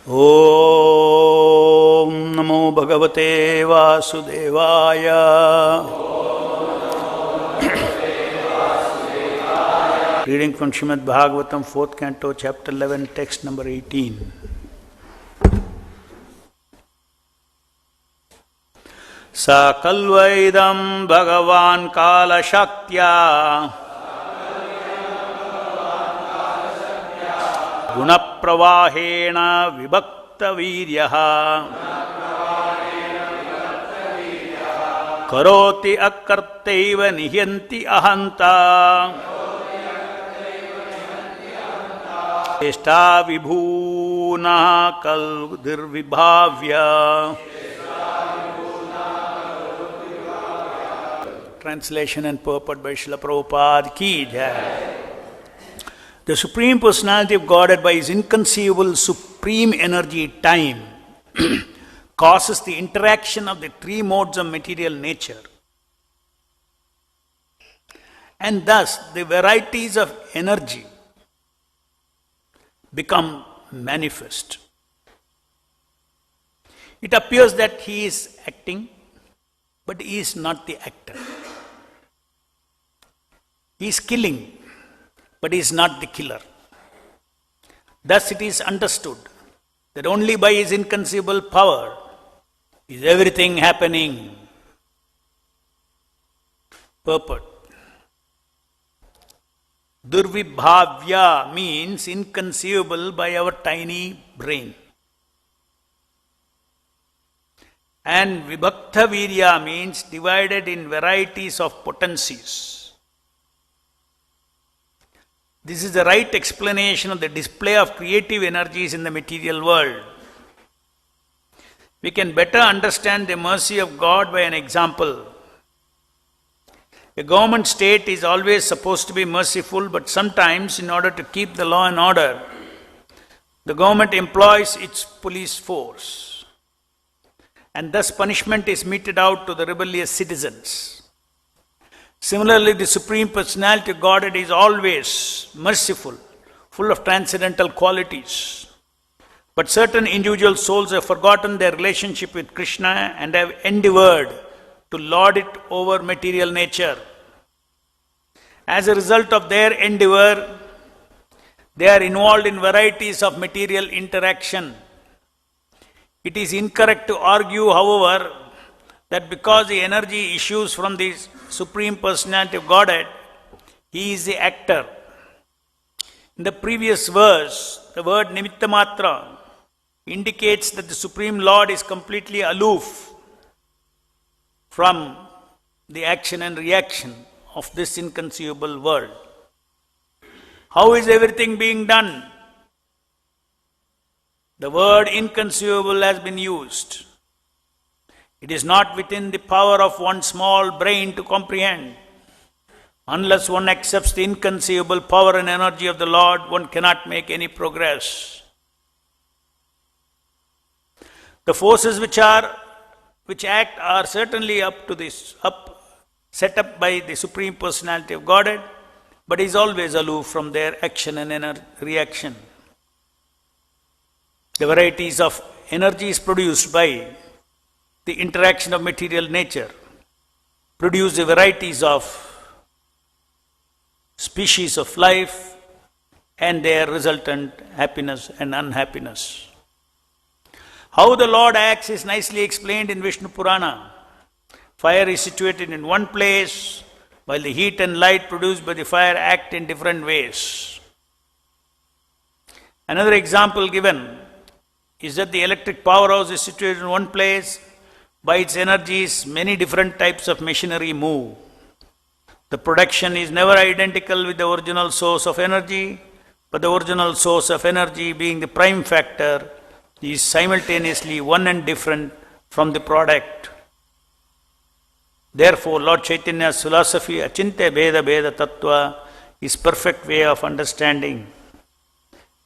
Om Namo Bhagavate Vasudevaya. Reading from Srimad Bhagavatam, 4th Canto, Chapter 11, text number 18. Sakalvaidam Bhagavan Kala Shaktya Gunapravahena Vibhakta Viryaha Karoti Akartaiva Nihyanti Ahanta Eshta Vibhuna Kaldirvibhavya. Translation and purport by Srila Prabhupada Ki Jai. The Supreme Personality of Godhead, by His inconceivable supreme energy, time, causes the interaction of the three modes of material nature. And thus, the varieties of energy become manifest. It appears that He is acting, but He is not the actor. He is killing, but He is not the killer. Thus it is understood that only by His inconceivable power is everything happening. Purport. Durvibhavya means inconceivable by our tiny brain. And Vibhakta Virya means divided in varieties of potencies. This is the right explanation of the display of creative energies in the material world. We can better understand the mercy of God by an example. A government state is always supposed to be merciful, but sometimes, in order to keep the law and order, the government employs its police force. And thus punishment is meted out to the rebellious citizens. Similarly, the Supreme Personality of Godhead is always merciful, full of transcendental qualities. But certain individual souls have forgotten their relationship with Krishna and have endeavored to lord it over material nature. As a result of their endeavor, they are involved in varieties of material interaction. It is incorrect to argue, however, that because the energy issues from the Supreme Personality of Godhead, He is the actor. In the previous verse, the word nimittamatra indicates that the Supreme Lord is completely aloof from the action and reaction of this inconceivable world. How is everything being done? The word inconceivable has been used. It is not within the power of one small brain to comprehend. Unless one accepts the inconceivable power and energy of the Lord, one cannot make any progress. The forces which act are certainly set up by the Supreme Personality of Godhead, but is always aloof from their action and reaction. The varieties of energies produced by the interaction of material nature produce the varieties of species of life and their resultant happiness and unhappiness. How the Lord acts is nicely explained in Vishnu Purana. Fire is situated in one place, while the heat and light produced by the fire act in different ways. Another example given is that the electric powerhouse is situated in one place. By its energies, many different types of machinery move. The production is never identical with the original source of energy, but the original source of energy, being the prime factor, is simultaneously one and different from the product. Therefore, Lord Chaitanya's philosophy, Achintya Bheda Bheda Tattva, is perfect way of understanding.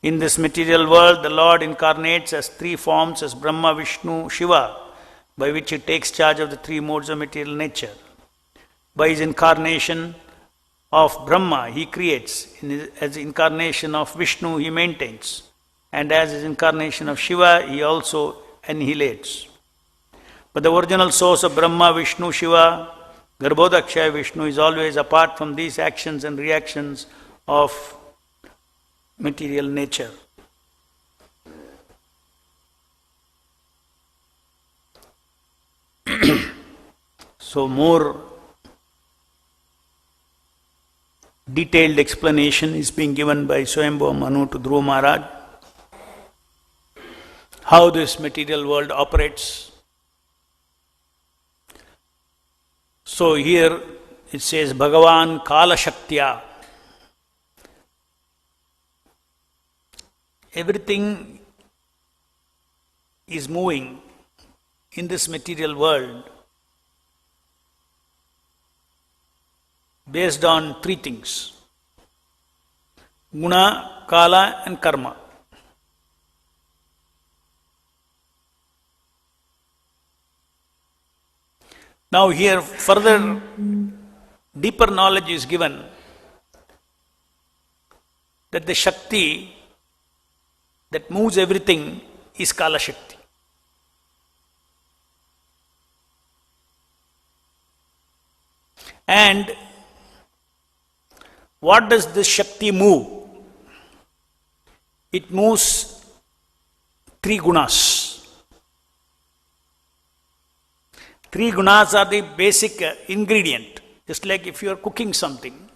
In this material world, the Lord incarnates as three forms as Brahma, Vishnu, Shiva, by which He takes charge of the three modes of material nature. By His incarnation of Brahma, He creates. As the incarnation of Vishnu, He maintains. and as his incarnation of Shiva, he also annihilates. But the original source of Brahma, Vishnu, Shiva, Garbhodakshaya Vishnu is always apart from these actions and reactions of material nature. So more detailed explanation is being given by Swayambhuva Manu to Dhruva Mahārāja, how this material world operates. So here it says Bhagavan Kala Shaktya. Everything is moving in this material world based on three things: Guna, Kala and Karma. Now here further deeper knowledge is given that the Shakti that moves everything is Kala Shakti. And what does this Shakti move? It moves three gunas. Three gunas are the basic ingredient. Just like if you are cooking something,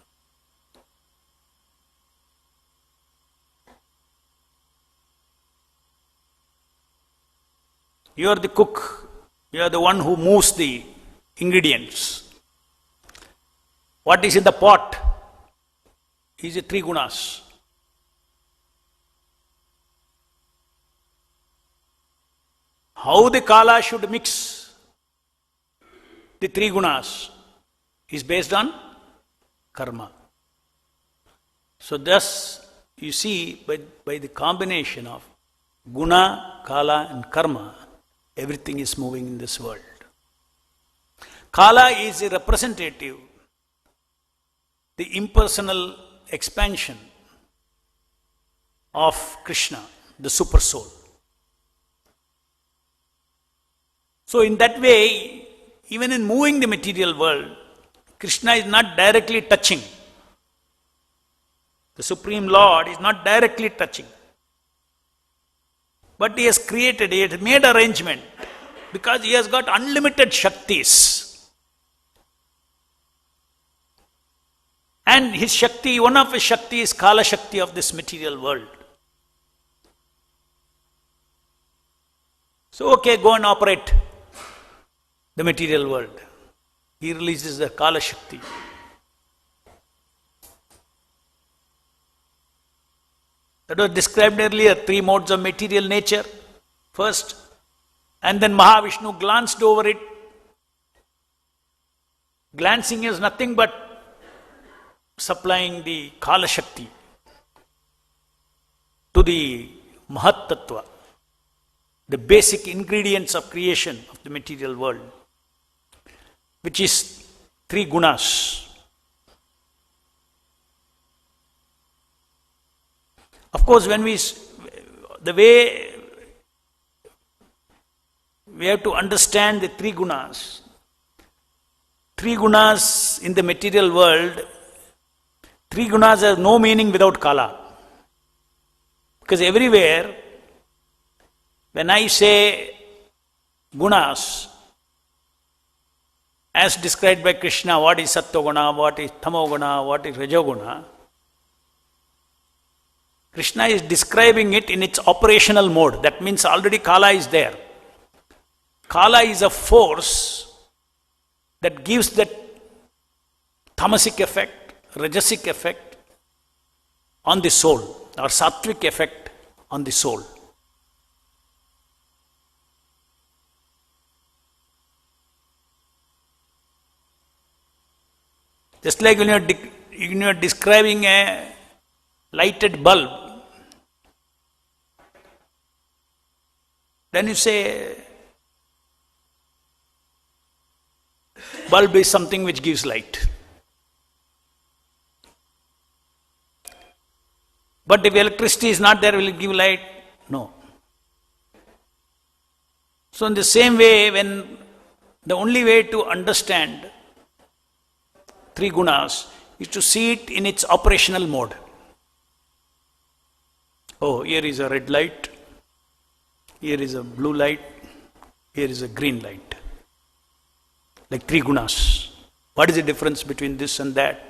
you are the cook, you are the one who moves the ingredients. What is in the pot is the three gunas. How the Kala should mix the three gunas is based on karma. So thus you see by the combination of guna, kala and karma, everything is moving in this world. Kala is a representative, the impersonal expansion of Krishna, the super soul. So in that way, even in moving the material world, Krishna is not directly touching. The Supreme Lord is not directly touching. But he has created, he has made arrangement because he has got unlimited Shaktis. And his Shakti, one of his Shakti is Kala Shakti of this material world. So okay, go and operate the material world. He releases the Kala Shakti. That was described earlier, three modes of material nature first, and then Mahavishnu glanced over it. Glancing is nothing but supplying the Kala Shakti to the Mahat Tattva, the basic ingredients of creation of the material world, which is three gunas. Of course, the way we have to understand the three gunas in the material world, three gunas have no meaning without Kala. Because everywhere, when I say gunas, as described by Krishna, what is Sattva-guna, what is Tamo-guna, what is Rajo-guna, Krishna is describing it in its operational mode. That means already Kala is there. Kala is a force that gives that tamasic effect, rajasic effect on the soul, or sattvic effect on the soul. Just like when you are describing a lighted bulb, then you say bulb is something which gives light. But if electricity is not there, will it give light? No. So in the same way, when the only way to understand three gunas is to see it in its operational mode. Oh, here is a red light, here is a blue light, here is a green light. Like three gunas. What is the difference between this and that?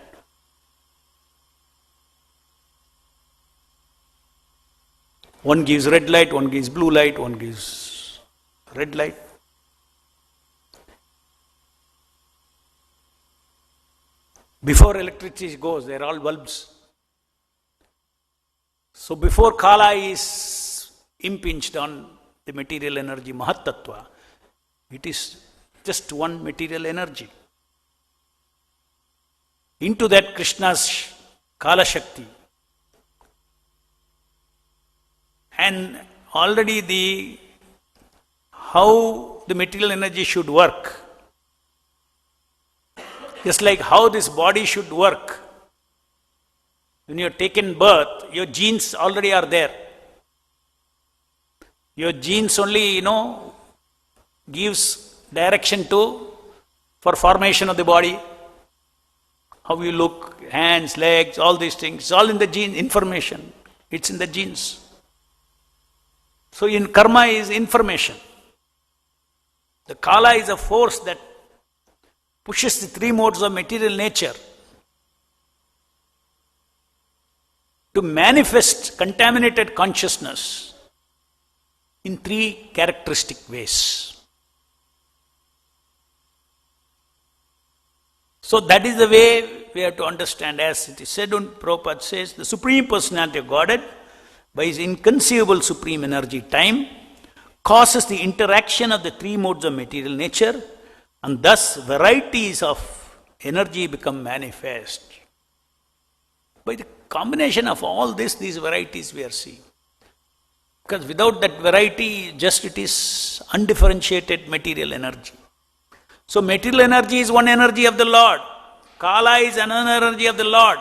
One gives red light, one gives blue light, one gives red light. Before electricity goes, they are all bulbs. So before Kala is impinged on the material energy, Mahat-tattva, it is just one material energy. Into that Krishna's Kala Shakti. And already how the material energy should work, just like how this body should work. When you have taken birth, your genes already are there. Your genes only, gives direction for formation of the body. How you look, hands, legs, all these things, it's all in the gene information. It's in the genes. So in karma is information. The Kala is a force that pushes the three modes of material nature to manifest contaminated consciousness in three characteristic ways. So that is the way we have to understand, as it is said, and Prabhupada says, the Supreme Personality of Godhead, by his inconceivable supreme energy time, causes the interaction of the three modes of material nature, and thus varieties of energy become manifest. By the combination of all this, these varieties we are seeing. Because without that variety, it is undifferentiated material energy. So material energy is one energy of the Lord. Kala is another energy of the Lord.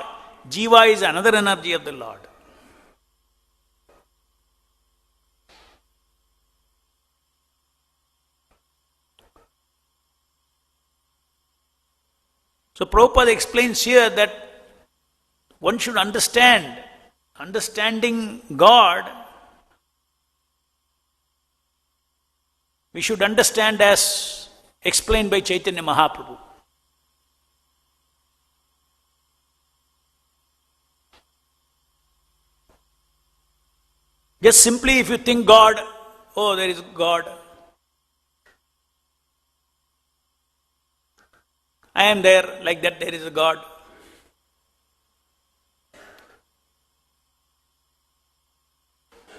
Jiva is another energy of the Lord. So Prabhupada explains here that one should understanding God, we should understand as explained by Chaitanya Mahaprabhu. Just simply if you think God, oh, there is God. I am there, like that there is a God.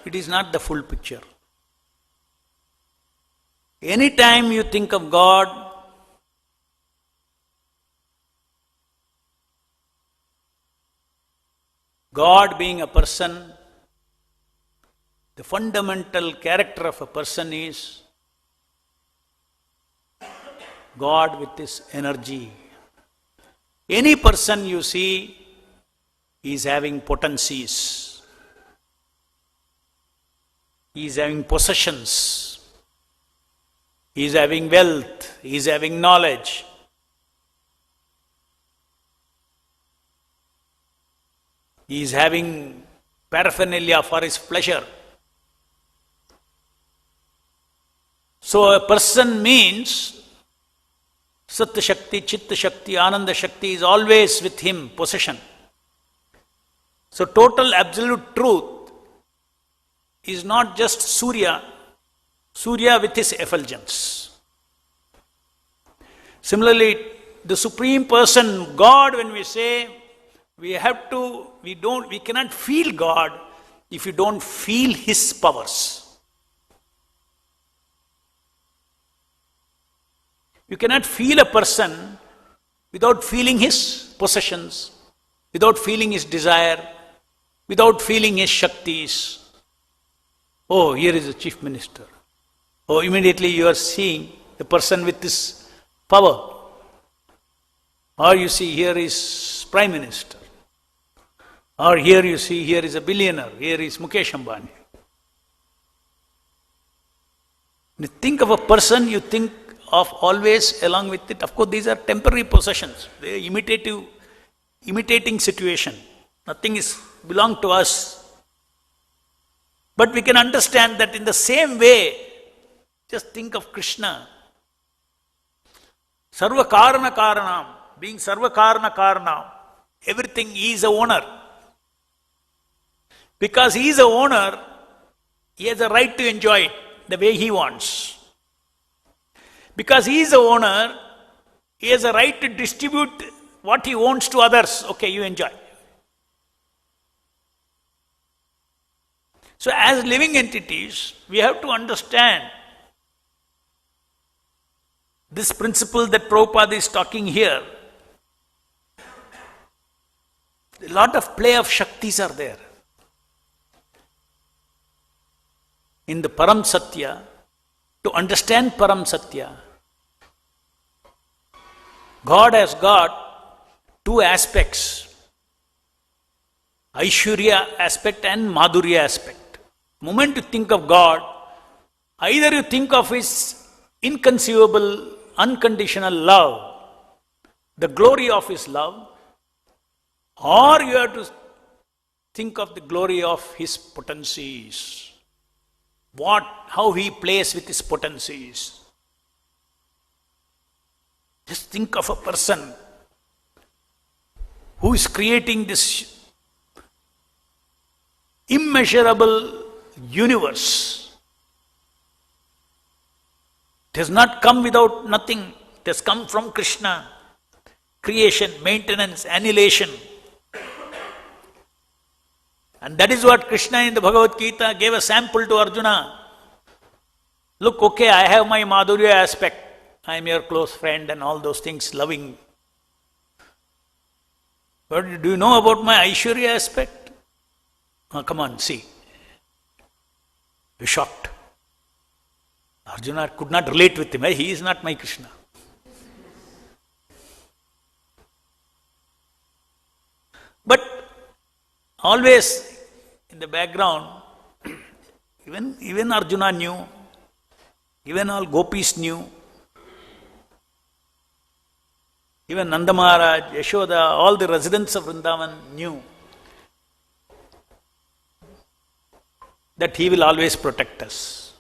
It is not the full picture. Anytime you think of God, God being a person, the fundamental character of a person is God with his energy. Any person you see is having potencies. He is having possessions. He is having wealth. He is having knowledge. He is having paraphernalia for his pleasure. So a person means Sat Shakti, Chit Shakti, Ananda Shakti is always with him, possession. So total absolute truth is not just Surya with his effulgence. Similarly, the Supreme Person, God, when we say, we cannot feel God if you don't feel his powers. You cannot feel a person without feeling his possessions, without feeling his desire, without feeling his Shaktis. Oh, here is the Chief Minister. Oh, immediately you are seeing the person with this power. Or you see, here is Prime Minister. Or here you see, here is a billionaire, here is Mukesh Ambani. You think of a person, you think of always along with it. Of course, these are temporary possessions. They are imitating situation. Nothing is belong to us. But we can understand that in the same way, just think of Krishna. Sarva Karana Karanam, being Sarva Karana Karanam, everything he is a owner. Because he is a owner, he has a right to enjoy it the way he wants. Because he is a owner, he has a right to distribute what he owns to others. Okay, you enjoy. So as living entities, we have to understand this principle that Prabhupada is talking here. A lot of play of Shaktis are there. In the Param Satya, to understand Param Satya, God has got two aspects, Aishwarya aspect and Madhurya aspect. The moment you think of God, either you think of His inconceivable, unconditional love, the glory of His love, or you have to think of the glory of His potencies. How He plays with His potencies. Just think of a person who is creating this immeasurable universe. It has not come without nothing. It has come from Krishna. Creation, maintenance, annihilation. And that is what Krishna in the Bhagavad Gita gave a sample to Arjuna. Look, okay, I have my Madhurya aspect. I am your close friend and all those things, loving. But do you know about my Aishwarya aspect? Oh, come on, see. You're shocked. Arjuna could not relate with him. He is not my Krishna. But always in the background, even Arjuna knew, even all gopis knew, even Nanda Maharaj, Yashoda, all the residents of Vrindavan knew that he will always protect us.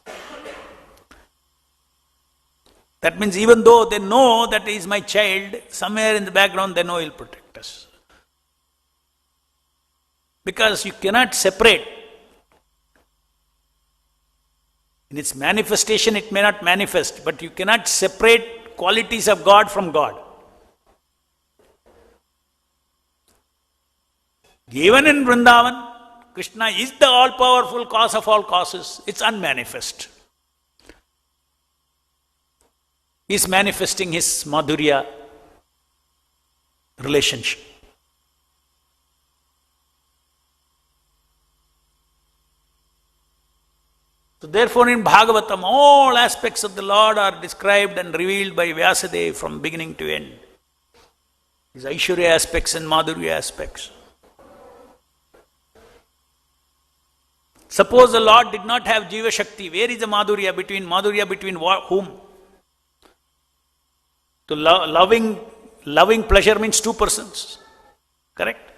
That means even though they know that he is my child, somewhere in the background they know he will protect us. Because you cannot separate. In its manifestation it may not manifest, but you cannot separate qualities of God from God. Even in Vrindavan, Krishna is the all-powerful cause of all causes. It's unmanifest. He is manifesting his Madhurya relationship. So therefore in Bhagavatam, all aspects of the Lord are described and revealed by Vyasadeva from beginning to end. His Aishwarya aspects and Madhurya aspects. Suppose the Lord did not have Jiva Shakti, where is the Madhurya between whom? To loving pleasure means two persons. Correct?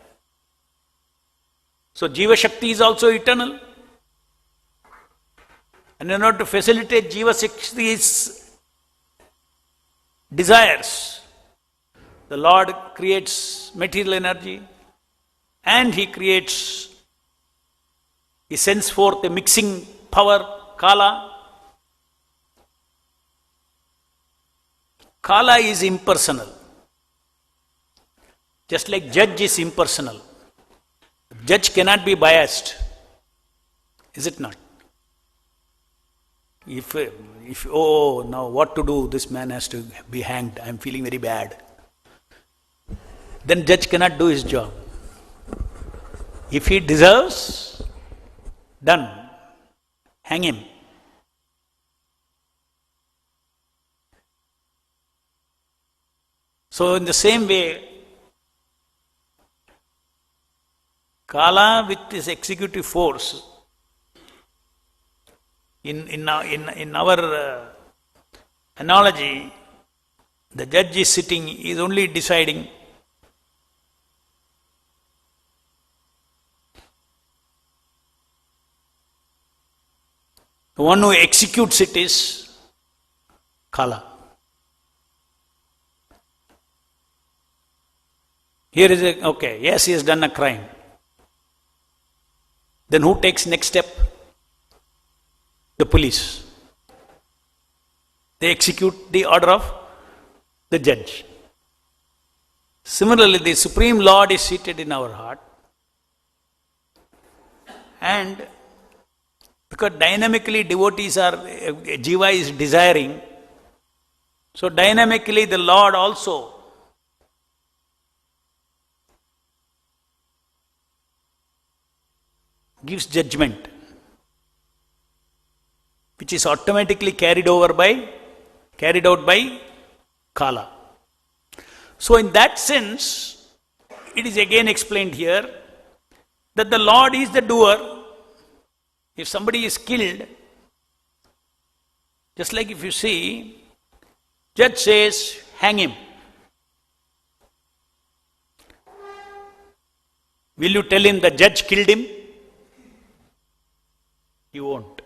So Jiva Shakti is also eternal. And in order to facilitate Jiva Shakti's desires, the Lord creates material energy and He sends forth a mixing power, Kala. Kala is impersonal. Just like judge is impersonal. Judge cannot be biased. Is it not? If now what to do? This man has to be hanged. I am feeling very bad. Then judge cannot do his job. If he deserves, done. Hang him. So in the same way, Kala with his executive force In our analogy, the judge is sitting, he is only deciding. The one who executes it is Kala. Here is okay, yes, he has done a crime. Then who takes next step? The police. They execute the order of the judge. Similarly, the Supreme Lord is seated in our heart, and because dynamically devotees are, Jiva is desiring, so dynamically the Lord also gives judgment, which is automatically carried out by Kala. So in that sense, it is again explained here that the Lord is the doer. If somebody is killed, just like if you see, judge says, hang him. Will you tell him the judge killed him? You won't.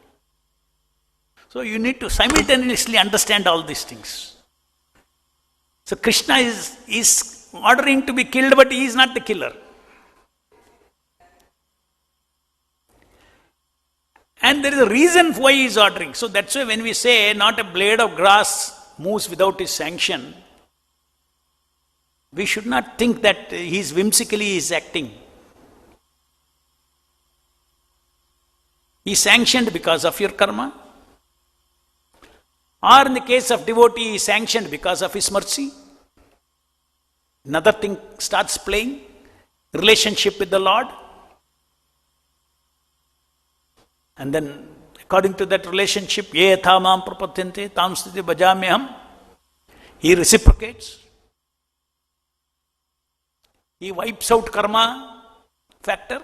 So you need to simultaneously understand all these things. So Krishna is ordering to be killed, but he is not the killer. And there is a reason why he is ordering. So that's why when we say not a blade of grass moves without his sanction, we should not think that he is whimsically acting. He is sanctioned because of your karma. Or in the case of devotee, he is sanctioned because of his mercy. Another thing starts playing, relationship with the Lord. And then, according to that relationship, ye yatha mam prapadyante tam sthiti bhajamyaham, he reciprocates. He wipes out karma factor.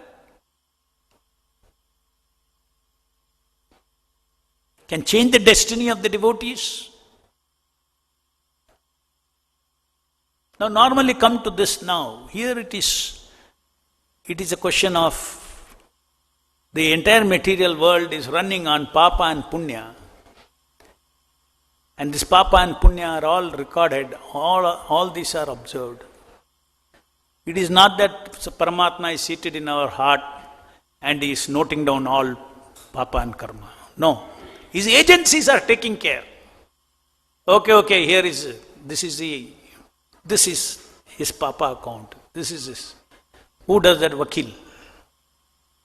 Can change the destiny of the devotees. Now normally come to this now. Here it is a question of the entire material world is running on Papa and Punya. And this Papa and Punya are all recorded, all these are observed. It is not that Paramatma is seated in our heart and he is noting down all Papa and Karma. No. His agencies are taking care. Okay, this is his Papa account. This is his. Who does that? Vakil.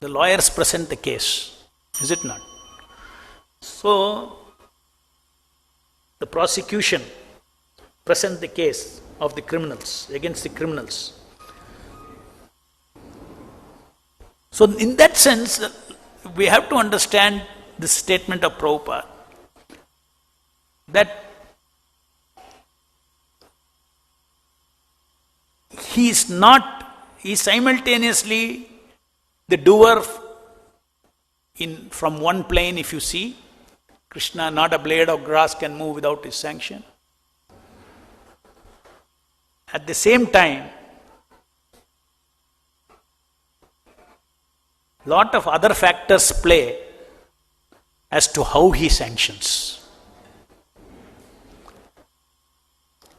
The lawyers present the case, is it not? So, the prosecution present the case of the criminals, against the criminals. So, in that sense, we have to understand this statement of Prabhupada, that he is simultaneously the doer from one plane. If you see, Krishna, not a blade of grass can move without his sanction. At the same time, lot of other factors play as to how he sanctions.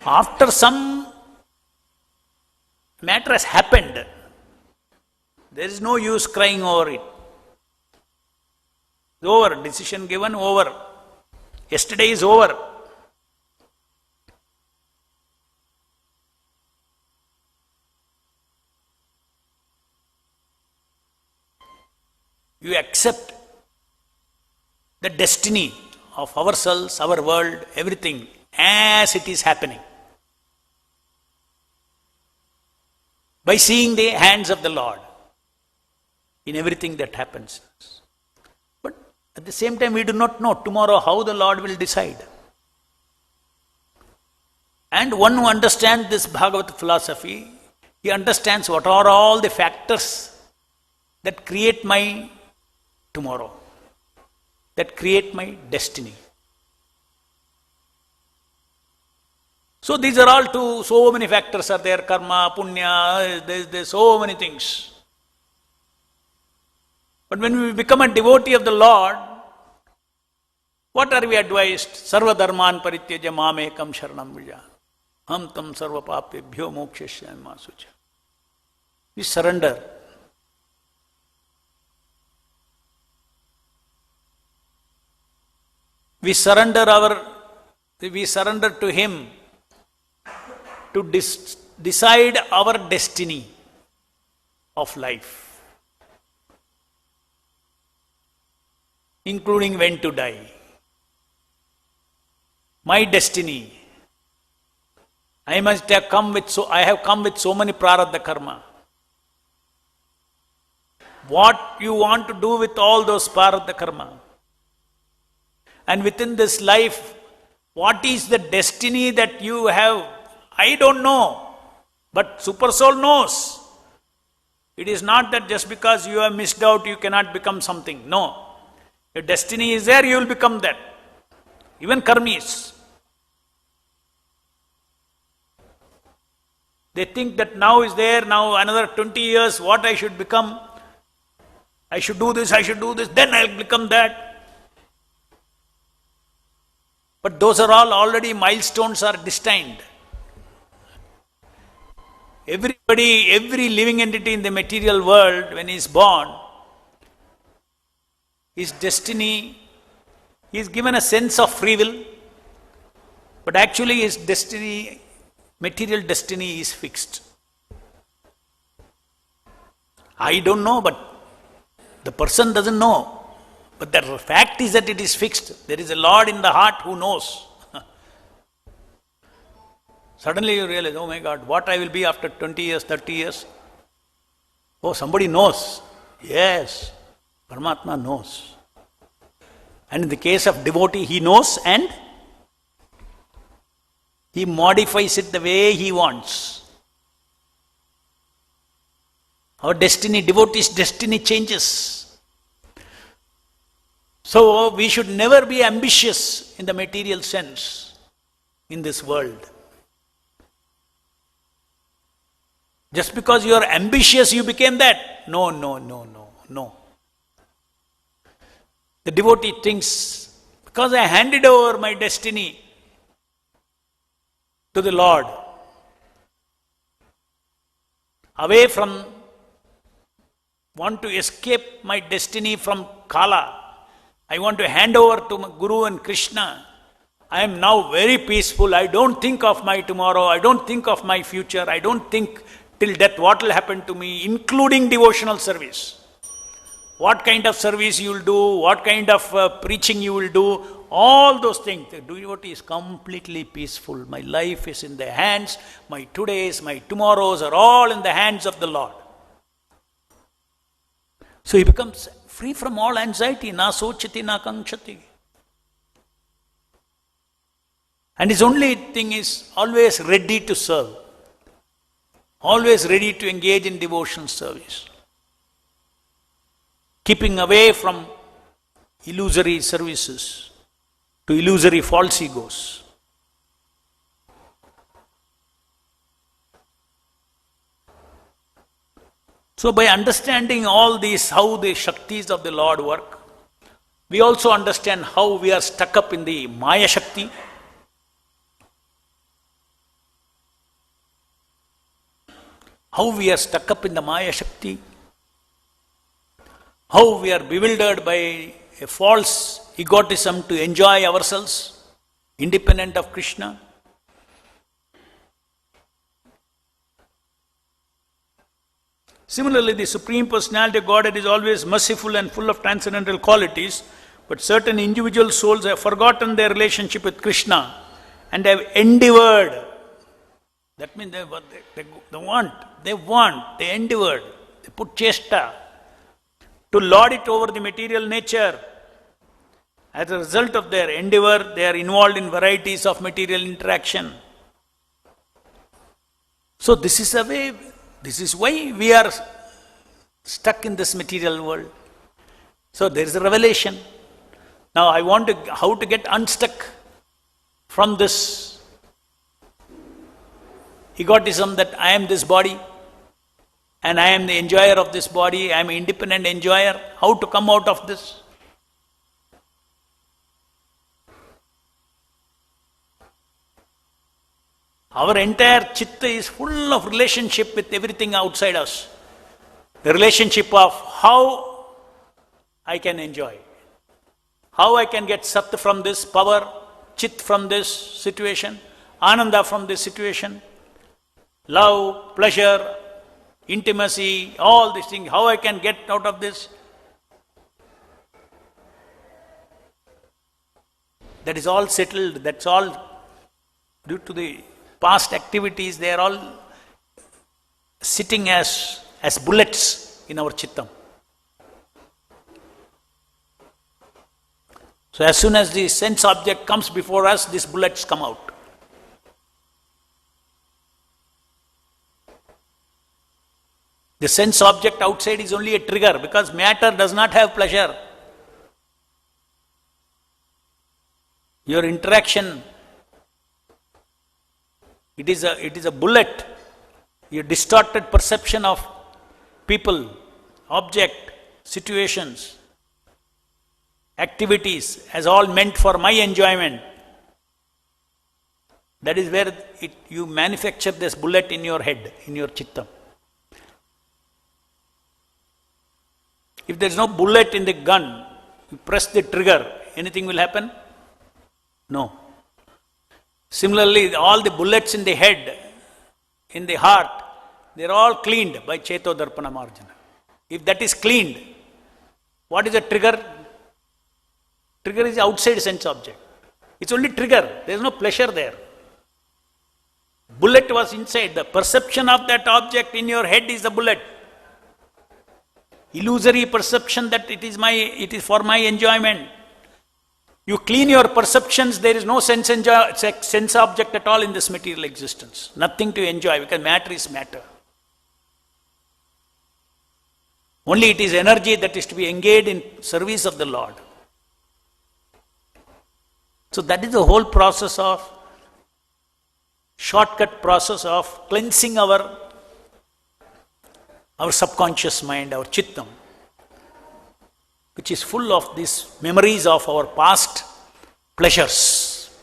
After some matter has happened, there is no use crying over it. It's over. Decision given, over. Yesterday is over. You accept the destiny of ourselves, our world, everything as it is happening. By seeing the hands of the Lord in everything that happens. But at the same time, we do not know tomorrow how the Lord will decide. And one who understands this Bhagavad philosophy, he understands what are all the factors that create my tomorrow. that create my destiny. So these are all two, so many factors are there, karma, punya, there's so many things. But when we become a devotee of the Lord, what are we advised? Sarva dharman parityaja mamekam sharanam vrija. Ham tam sarva papebhyo mokshasya masucha. We surrender. We surrender to Him to decide our destiny of life, including when to die. My destiny. I have come with so many prarabdha karma. What you want to do with all those prarabdha karma? And within this life, what is the destiny that you have? I don't know, but Super Soul knows. It is not that just because you have missed out, you cannot become something. No. Your destiny is there, you will become that. Even karmis. They think that now is there, now another 20 years, what I should become. I should do this, then I will become that. But those are all already milestones are destined. Everybody, every living entity in the material world, when he is born, his destiny, he is given a sense of free will, but actually his destiny, material destiny is fixed. I don't know, but the person doesn't know. But the fact is that it is fixed. There is a Lord in the heart who knows. Suddenly you realize, oh my God, what I will be after 20 years, 30 years? Oh, somebody knows. Yes, Paramatma knows. And in the case of devotee, he knows and he modifies it the way he wants. Our destiny, devotee's destiny changes. So we should never be ambitious in the material sense in this world. Just because you are ambitious, you became that. No. The devotee thinks, because I handed over my destiny to the Lord, away from, want to escape my destiny from Kala, I want to hand over to my Guru and Krishna. I am now very peaceful. I don't think of my tomorrow. I don't think of my future. I don't think till death what will happen to me, including devotional service. What kind of service you will do, what kind of preaching you will do, all those things. The devotee is completely peaceful. My life is in the hands, my todays, my tomorrows are all in the hands of the Lord. So he becomes free from all anxiety, na sochati, na kankshati. And his only thing is always ready to serve, always ready to engage in devotional service, keeping away from illusory services to illusory false egos. So by understanding all these, how the Shaktis of the Lord work, we also understand how we are stuck up in the Maya Shakti. How we are stuck up in the Maya Shakti. How we are bewildered by a false egotism to enjoy ourselves, independent of Krishna. Similarly, the Supreme Personality of Godhead is always merciful and full of transcendental qualities, but certain individual souls have forgotten their relationship with Krishna and have endeavored. That means they endeavored, they put chesta to lord it over the material nature. As a result of their endeavor, they are involved in varieties of material interaction. So this is a way. This is why we are stuck in this material world. So there is a revelation. Now I want to, how to get unstuck from this egotism that I am this body and I am the enjoyer of this body, I am an independent enjoyer. How to come out of this? Our entire chitta is full of relationship with everything outside us. The relationship of how I can enjoy, how I can get sat from this power, chit from this situation, ananda from this situation, love, pleasure, intimacy, all these things, how I can get out of this. That is all settled, that's all due to the past activities, they are all sitting as bullets in our chittam. So as soon as the sense object comes before us, these bullets come out. The sense object outside is only a trigger because matter does not have pleasure. Your interaction, it is a bullet. Your distorted perception of people, object, situations, activities as all meant for my enjoyment. That is where you manufacture this bullet in your head, in your chitta. If there is no bullet in the gun, you press the trigger, anything will happen? No. Similarly, all the bullets in the head, in the heart, they are all cleaned by Cheto Darpana Marjana. If that is cleaned, what is the trigger? Trigger is the outside sense object. It's only trigger, there is no pleasure there. Bullet was inside, the perception of that object in your head is the bullet. Illusory perception that it is for my enjoyment. You clean your perceptions, there is no sense object at all in this material existence. Nothing to enjoy because matter is matter. Only it is energy that is to be engaged in service of the Lord. So that is the whole process of, shortcut process of cleansing our subconscious mind, our chittam, which is full of these memories of our past pleasures,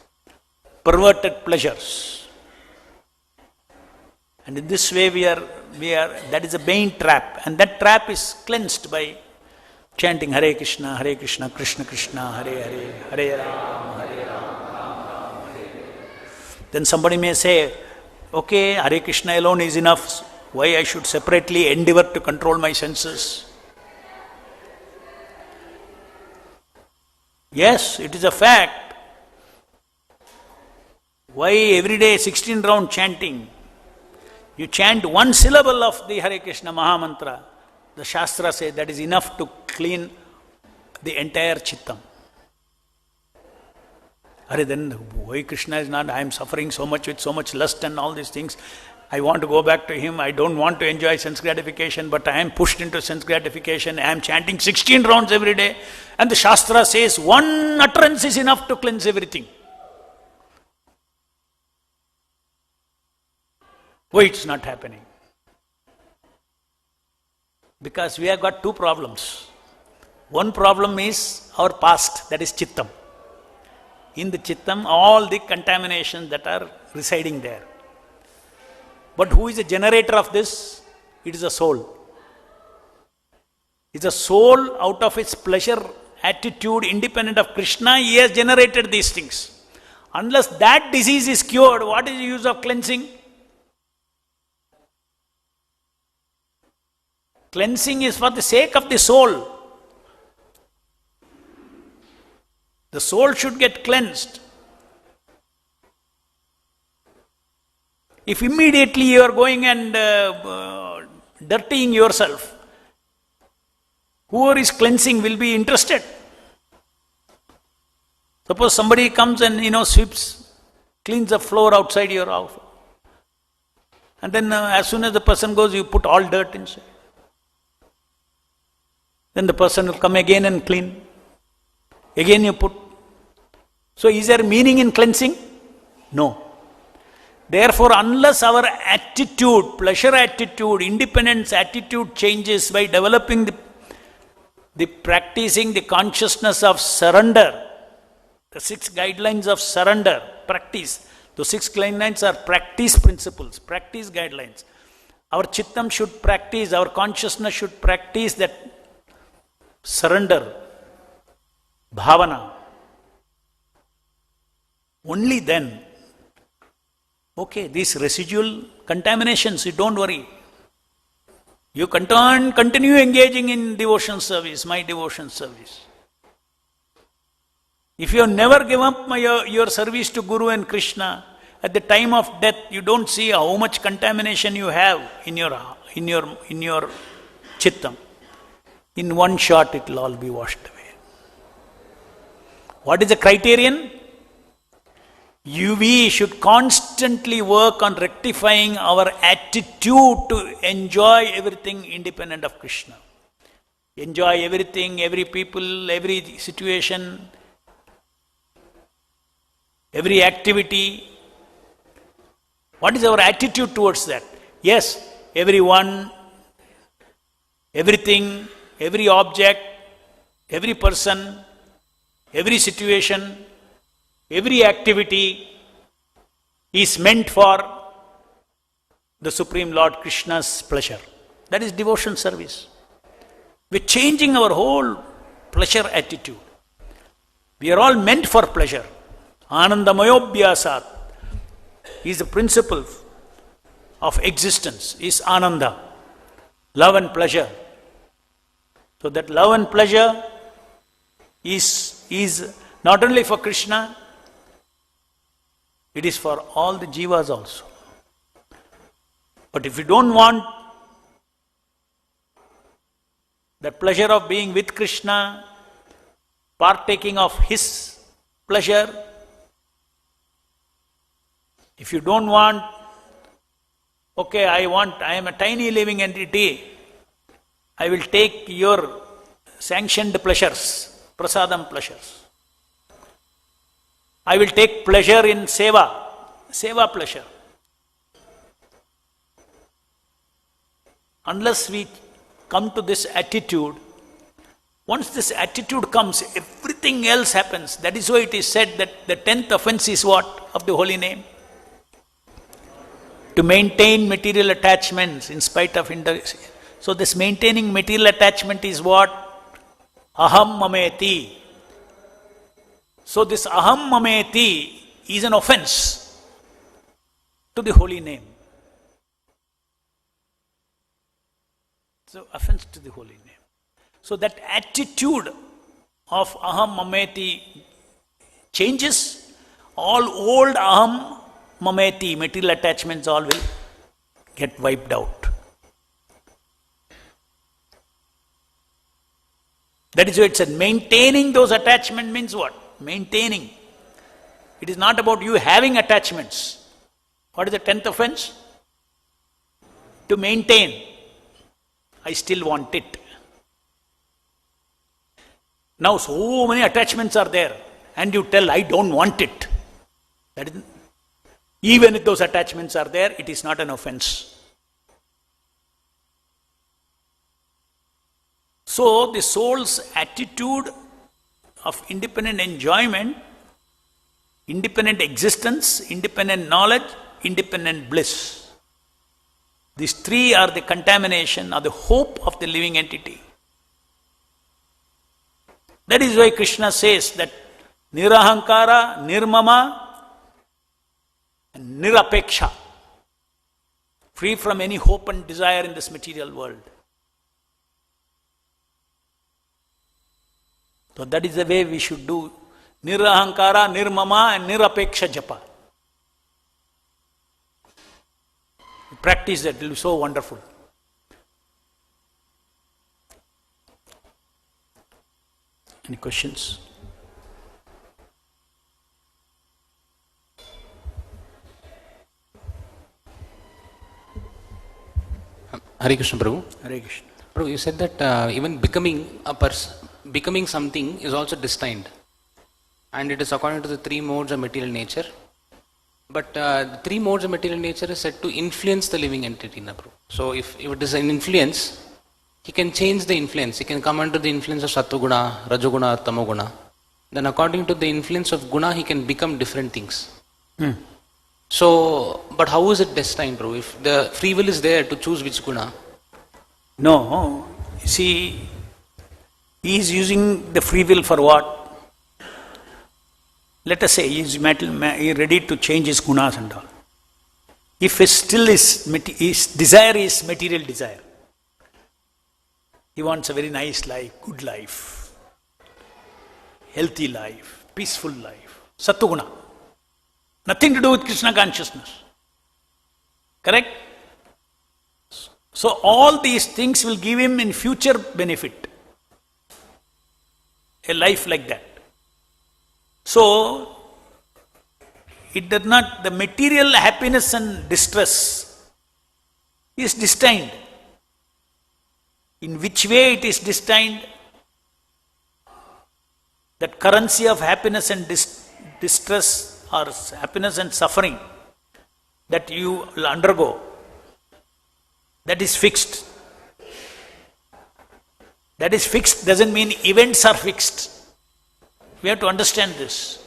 perverted pleasures. And in this way that is a main trap, and that trap is cleansed by chanting Hare Krishna, Krishna Krishna, Hare Hare, Hare Rama, Hare Rama, Hare Hare. Then somebody may say, okay, Hare Krishna alone is enough, why I should separately endeavor to control my senses? Yes, it is a fact. Why every day 16 round chanting? You chant one syllable of the Hare Krishna Mahamantra. The Shastra says that is enough to clean the entire chittam. Hare, then why Krishna is not, I am suffering so much with so much lust and all these things. I want to go back to him, I don't want to enjoy sense gratification, but I am pushed into sense gratification. I am chanting 16 rounds every day. And the Shastra says one utterance is enough to cleanse everything. Why it's not happening? Because we have got two problems. One problem is our past, that is chittam. In the chittam, all the contaminations that are residing there. But who is the generator of this? It is the soul. It's the soul, out of its pleasure attitude, independent of Krishna, he has generated these things. Unless that disease is cured, what is the use of cleansing? Cleansing is for the sake of the soul. The soul should get cleansed. If immediately you are going and dirtying yourself, whoever is cleansing will be interested. Suppose somebody comes and sweeps, cleans the floor outside your house. And then as soon as the person goes, you put all dirt inside. Then the person will come again and clean. Again you put. So is there meaning in cleansing? No. Therefore, unless our attitude, pleasure attitude, independence attitude changes by developing the practicing the consciousness of surrender, the 6 guidelines of surrender, practice. Those 6 guidelines are practice principles, practice guidelines. Our chittam should practice, our consciousness should practice that surrender, bhavana. Only then, okay, these residual contaminations, you don't worry. You continue engaging in devotion service, my devotion service. If you have never given up your service to Guru and Krishna, at the time of death, you don't see how much contamination you have in your chittam. In one shot, it will all be washed away. What is the criterion? We should constantly work on rectifying our attitude to enjoy everything independent of Krishna. Enjoy everything, every people, every situation, every activity. What is our attitude towards that? Yes, everyone, everything, every object, every person, every situation, every activity is meant for the Supreme Lord Krishna's pleasure. That is devotion service. We are changing our whole pleasure attitude. We are all meant for pleasure. Anandamayobhyasat is the principle of existence, is ananda, love and pleasure. So that love and pleasure is not only for Krishna, it is for all the jivas also. But if you don't want the pleasure of being with Krishna, partaking of his pleasure, if you don't want, okay, I am a tiny living entity, I will take your sanctioned pleasures, prasadam pleasures. I will take pleasure in seva pleasure. Unless we come to this attitude, once this attitude comes, everything else happens. That is why it is said that the 10th offense is what? Of the holy name? To maintain material attachments in spite of So this maintaining material attachment is what? Aham mameti. So this aham mameti is an offense to the holy name. So offense to the holy name. So that attitude of aham mameti changes, all old aham mameti, material attachments, all will get wiped out. That is why it said maintaining those attachments means what? Maintaining. It is not about you having attachments. What is the 10th offense? To maintain. I still want it. Now so many attachments are there and you tell I don't want it. That is, even if those attachments are there, it is not an offense. So the soul's attitude of independent enjoyment, independent existence, independent knowledge, independent bliss. These 3 are the contamination or the hope of the living entity. That is why Krishna says that nirahankara, nirmama, and nirapeksha, free from any hope and desire in this material world. So that is the way we should do nirahankara, nirmama and nirapeksha japa. Practice that, it will be so wonderful. Any questions? Hare Krishna Prabhu. Hare Krishna. Prabhu, you said that even becoming something is also destined. and it is according to the three modes of material nature. But the three modes of material nature is said to influence the living entity. So if it is an influence, he can change the influence. He can come under the influence of Sattva-guna, Rajoguna, Tamoguna. Then according to the influence of guna, he can become different things. So, but how is it destined, Prabhu? If the free will is there to choose which guna? No, you see, he is using the free will for what? Let us say he is ready to change his gunas and all. If his desire is material desire, he wants a very nice life, good life, healthy life, peaceful life, Sattva-guna. Nothing to do with Krishna consciousness. Correct? So all these things will give him in future benefit. A life like that. So, it does not, the material happiness and distress is destined. In which way it is destined? That currency of happiness and distress or happiness and suffering that you will undergo, that is fixed. That is fixed doesn't mean events are fixed. We have to understand this.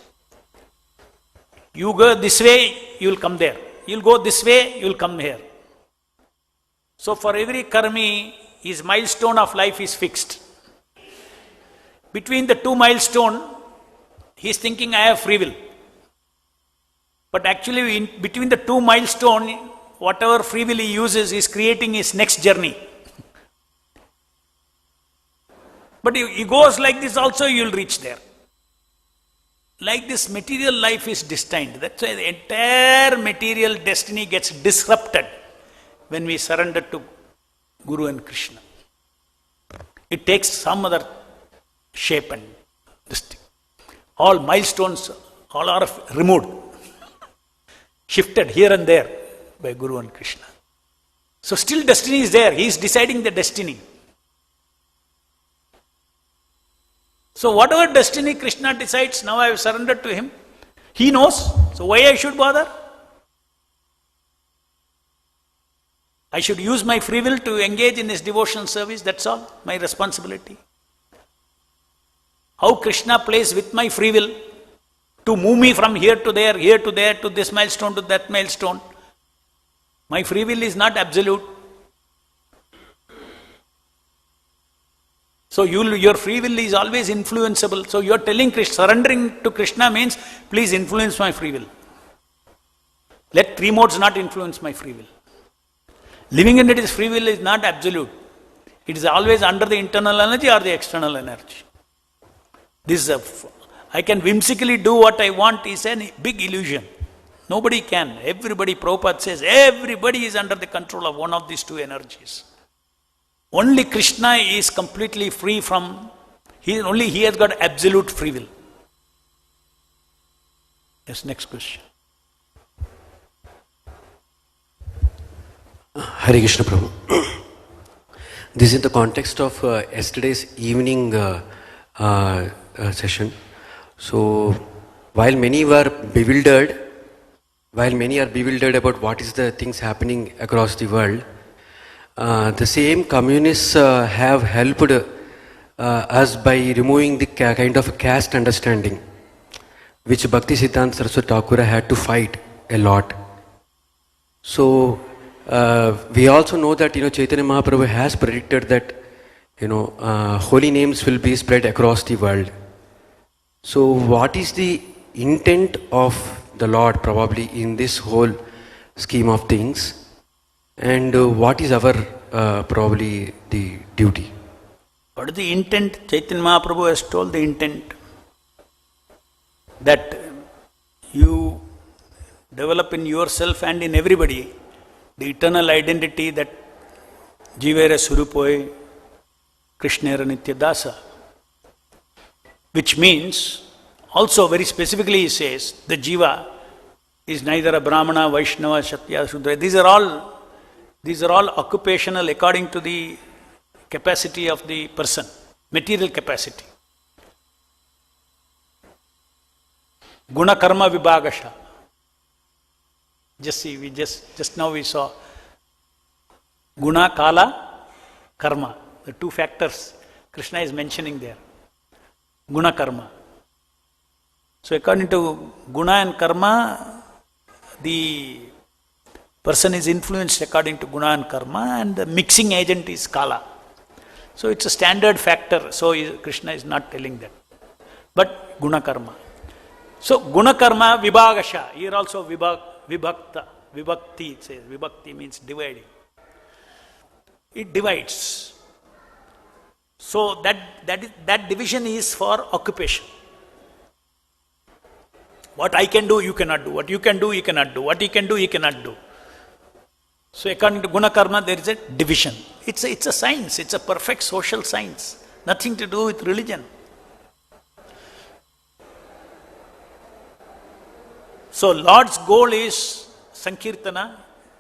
You go this way, you will come there. You will go this way, you will come here. So for every karmi, his milestone of life is fixed. Between the two milestones, he is thinking, I have free will. But actually, between the two milestones, whatever free will he uses is creating his next journey. But if he goes like this also, you will reach there. Like this, material life is destined. That's why the entire material destiny gets disrupted when we surrender to Guru and Krishna. It takes some other shape and this thing. All milestones, all are removed, shifted here and there by Guru and Krishna. So still destiny is there. He is deciding the destiny. So whatever destiny Krishna decides, now I have surrendered to him. He knows. So why I should bother? I should use my free will to engage in his devotional service. That's all. My responsibility. How Krishna plays with my free will to move me from here to there, to this milestone to that milestone. My free will is not absolute. So your free will is always influenceable. So you are telling Krishna, surrendering to Krishna means, please influence my free will. Let three modes not influence my free will. Living in his free will is not absolute. It is always under the internal energy or the external energy. I can whimsically do what I want is a big illusion. Nobody can. Everybody, Prabhupada says, everybody is under the control of one of these two energies. Only Krishna is completely free from, he has got absolute free will. Yes, next question. Hare Krishna Prabhu. This is in the context of yesterday's evening session. So, while many are bewildered about what is the things happening across the world, the same communists have helped us by removing the kind of caste understanding which Bhakti Siddhanta Saraswati Thakur had to fight a lot. So we also know that Chaitanya Mahaprabhu has predicted that holy names will be spread across the world. So what is the intent of the Lord probably in this whole scheme of things? And what is our probably the duty? What is the intent? Chaitanya Mahaprabhu has told the intent that you develop in yourself and in everybody the eternal identity that Jivera Surupoe Krishnera Nitya Dasa, which means also very specifically he says the Jiva is neither a Brahmana, Vaishnava, Kshatriya, Shudra. These are all occupational according to the capacity of the person, material capacity. Guna karma vibhagasha. Just see, just now we saw guna, kala, karma. The two factors Krishna is mentioning there. Guna karma. So according to guna and karma, the person is influenced according to guna and karma, and the mixing agent is kala. So it's a standard factor, so Krishna is not telling that. But guna karma. So guna karma vibhagasha, here also vibhakta, vibhakti it says, vibhakti means dividing. It divides. So that division is for occupation. What I can do, you cannot do. What you can do, you cannot do. What he can do, he cannot do. So according to guna karma, there is a division. It's a science. It's a perfect social science. Nothing to do with religion. So Lord's goal is Sankirtana.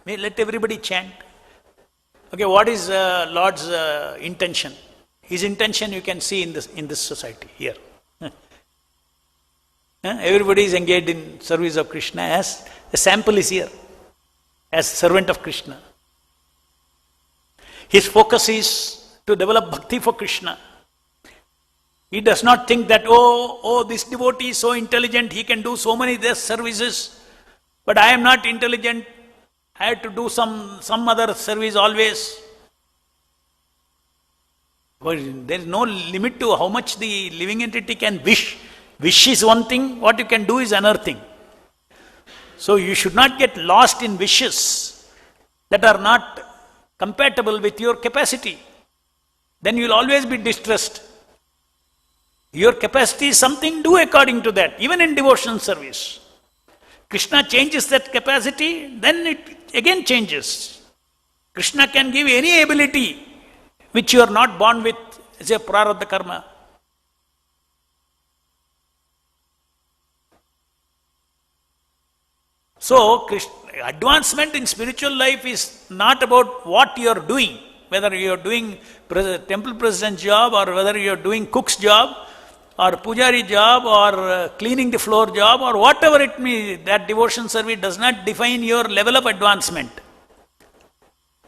Let everybody chant. Okay, what is Lord's intention? His intention you can see in this society here. Everybody is engaged in service of Krishna as the sample is here, as servant of Krishna. His focus is to develop bhakti for Krishna. He does not think that, this devotee is so intelligent, he can do so many services, but I am not intelligent, I have to do some other service always. Well, there is no limit to how much the living entity can wish. Wish is one thing, what you can do is another thing. So you should not get lost in wishes that are not compatible with your capacity. Then you will always be distressed. Your capacity is something, do according to that, even in devotional service. Krishna changes that capacity, then it again changes. Krishna can give any ability which you are not born with as a prarabdha karma. So, advancement in spiritual life is not about what you are doing, whether you are doing temple president job or whether you are doing cook's job or pujari job or cleaning the floor job or whatever it may be. That devotion service does not define your level of advancement.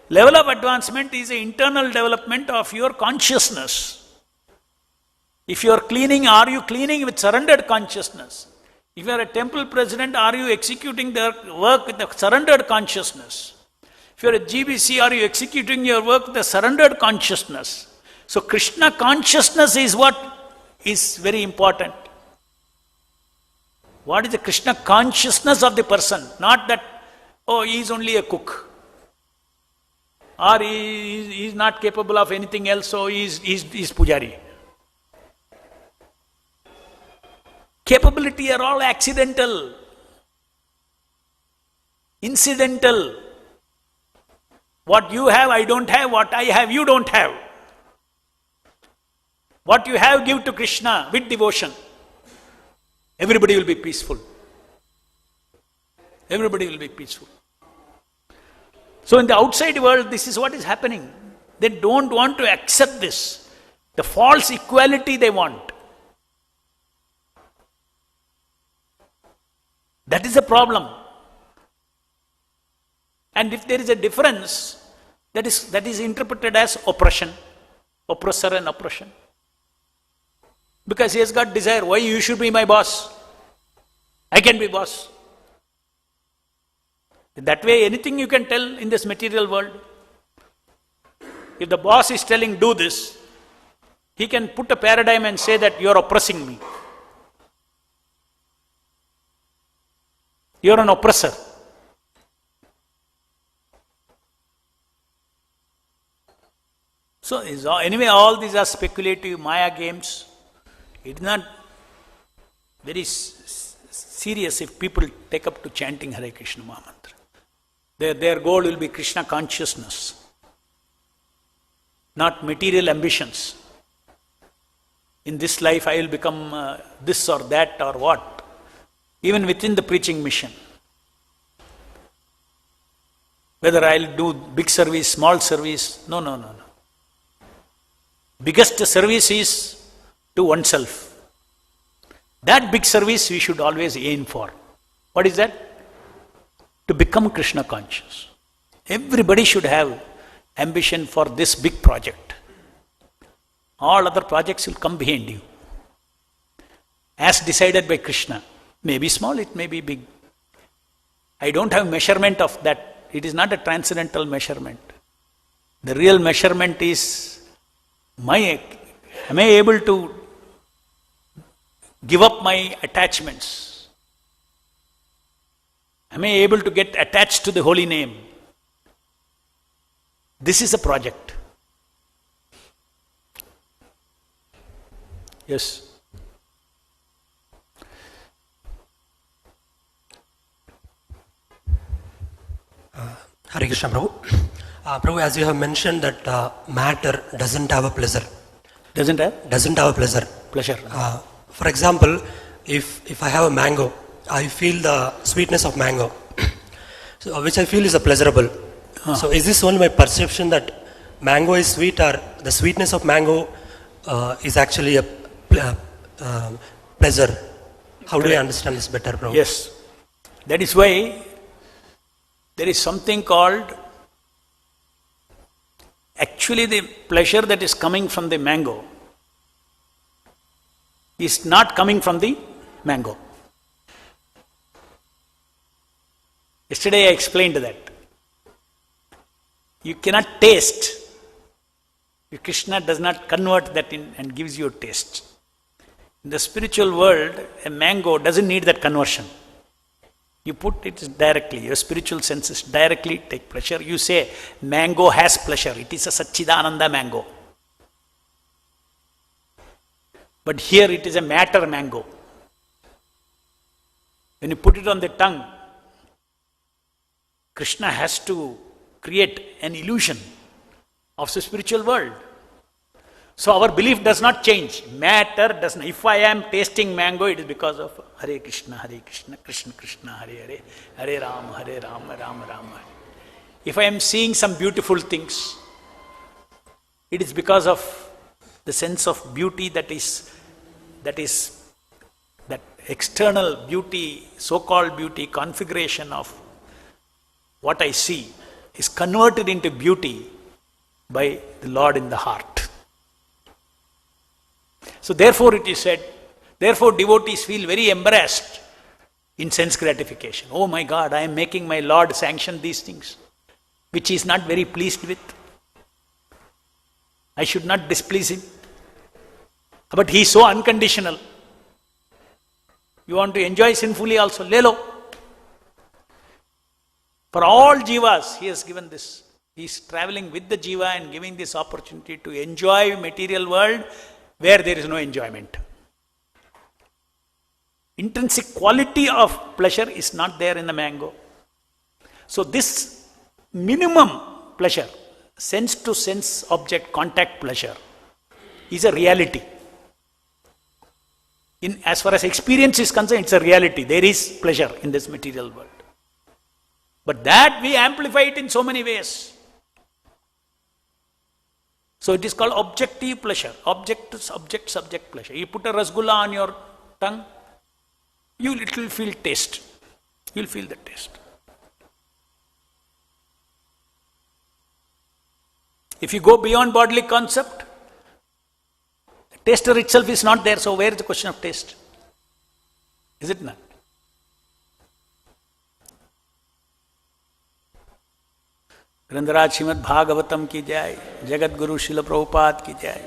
Level of advancement is the internal development of your consciousness. If you are cleaning, are you cleaning with surrendered consciousness? If you are a temple president, are you executing the work with a surrendered consciousness? If you are a GBC, are you executing your work with a surrendered consciousness? So Krishna consciousness is what is very important. What is the Krishna consciousness of the person? Not that, he is only a cook. Or he is not capable of anything else, so he is pujari. Capability are all accidental, incidental. What you have, I don't have. What I have, you don't have. What you have, give to Krishna with devotion. Everybody will be peaceful. Everybody will be peaceful. So in the outside world, this is what is happening. They don't want to accept this. The false equality they want. That is the problem. And if there is a difference, that is interpreted as oppression, oppressor and oppression. Because he has got desire, why you should be my boss? I can be boss. That way anything you can tell in this material world. If the boss is telling do this, he can put a paradigm and say that you are oppressing me. You are an oppressor. So anyway, all these are speculative Maya games. It is not very serious if people take up to chanting Hare Krishna Mahamantra. Their goal will be Krishna consciousness, not material ambitions. In this life I will become this or that or what. Even within the preaching mission. Whether I will do big service, small service, no. Biggest service is to oneself. That big service we should always aim for. What is that? To become Krishna conscious. Everybody should have ambition for this big project. All other projects will come behind you. As decided by Krishna. May be small, it may be big. I don't have measurement of that. It is not a transcendental measurement. The real measurement is, am I able to give up my attachments? Am I able to get attached to the holy name? This is a project. Yes. Hare Krishna, Prabhu. Prabhu, as you have mentioned that matter doesn't have a pleasure. Doesn't have? Doesn't have a pleasure. Pleasure. For example, if I have a mango, I feel the sweetness of mango, so, which I feel is a pleasurable. So is this only my perception that mango is sweet, or the sweetness of mango is actually a pleasure? How do I understand this better, Prabhu? Yes. That is why there is something called, actually the pleasure that is coming from the mango is not coming from the mango. Yesterday I explained that. You cannot taste. Krishna does not convert that in and gives you a taste. In the spiritual world, a mango doesn't need that conversion. You put it directly, your spiritual senses directly take pleasure. You say, mango has pleasure. It is a Satchidananda mango. But here it is a matter mango. When you put it on the tongue, Krishna has to create an illusion of the spiritual world. So our belief does not change. Matter does not. If I am tasting mango, it is because of Hare Krishna, Krishna Krishna, Hare Hare, Hare Rama, Rama Rama. If I am seeing some beautiful things, it is because of the sense of beauty that external beauty, so-called beauty, configuration of what I see is converted into beauty by the Lord in the heart. So therefore it is said, therefore devotees feel very embarrassed in sense gratification. Oh my God, I am making my Lord sanction these things, which he is not very pleased with. I should not displease him. But he is so unconditional. You want to enjoy sinfully also, lelo. For all jivas, he has given this. He is traveling with the jiva and giving this opportunity to enjoy material world where there is no enjoyment. Intrinsic quality of pleasure is not there in the mango. So this minimum pleasure, sense to sense object contact pleasure, is a reality. As far as experience is concerned, it's a reality. There is pleasure in this material world. But that we amplify it in so many ways. So it is called objective pleasure. Object, subject pleasure. You put a rasgulla on your tongue, you will feel taste. You will feel the taste. If you go beyond bodily concept, the taster itself is not there, so where is the question of taste? Is it not? ग्रंथराज Shrimad Bhagavatam की जय, जगत गुरु शिल प्रभुपाद की जय.